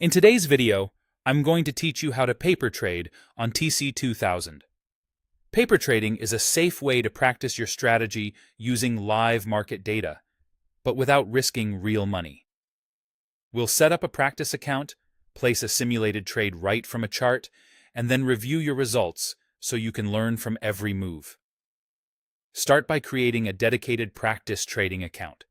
In today's video, I'm going to teach you how to paper trade on TC2000. Paper trading is a safe way to practice your strategy using live market data, but without risking real money. We'll set up a practice account, place a simulated trade right from a chart, and then review your results so you can learn from every move. Start by creating a dedicated practice trading account.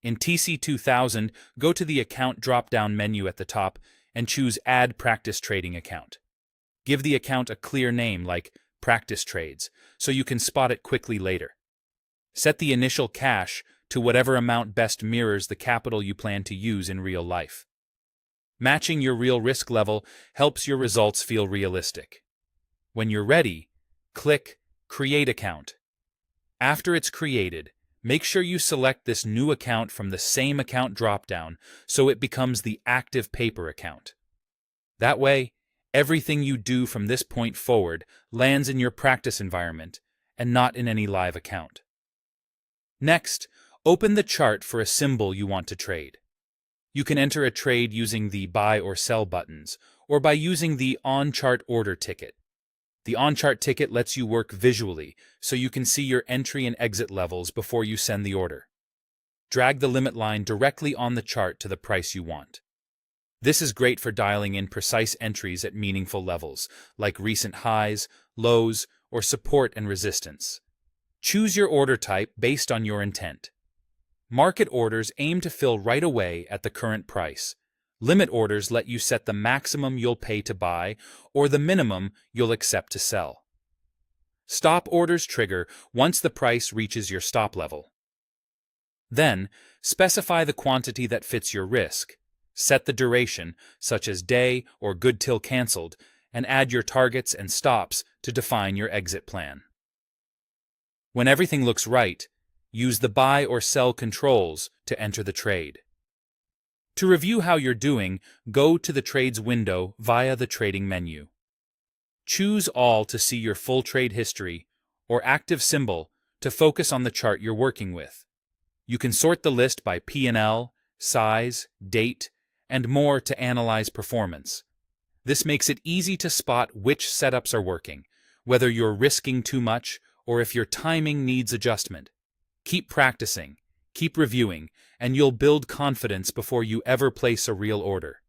In TC2000, go to the Account drop-down menu at the top and choose Add Practice Trading Account. Give the account a clear name like Practice Trades so you can spot it quickly later. Set the initial cash to whatever amount best mirrors the capital you plan to use in real life. Matching your real risk level helps your results feel realistic. When you're ready, click Create Account. After it's created, make sure you select this new account from the same account dropdown so it becomes the active paper account. That way, everything you do from this point forward lands in your practice environment and not in any live account. Next, open the chart for a symbol you want to trade. You can enter a trade using the Buy or Sell buttons, or by using the On-Chart Order ticket. The on-chart ticket lets you work visually, so you can see your entry and exit levels before you send the order. Drag the limit line directly on the chart to the price you want. This is great for dialing in precise entries at meaningful levels, like recent highs, lows, or support and resistance. Choose your order type based on your intent. Market orders aim to fill right away at the current price. Limit orders let you set the maximum you'll pay to buy or the minimum you'll accept to sell. Stop orders trigger once the price reaches your stop level. Then, specify the quantity that fits your risk. Set the duration, such as day or good till canceled, and add your targets and stops to define your exit plan. When everything looks right, use the buy or sell controls to enter the trade. To review how you're doing, go to the Trades window via the Trading menu. Choose All to see your full trade history, or Active Symbol to focus on the chart you're working with. You can sort the list by P&L, size, date, and more to analyze performance. This makes it easy to spot which setups are working, whether you're risking too much or if your timing needs adjustment. Keep practicing, keep reviewing, and you'll build confidence before you ever place a real order.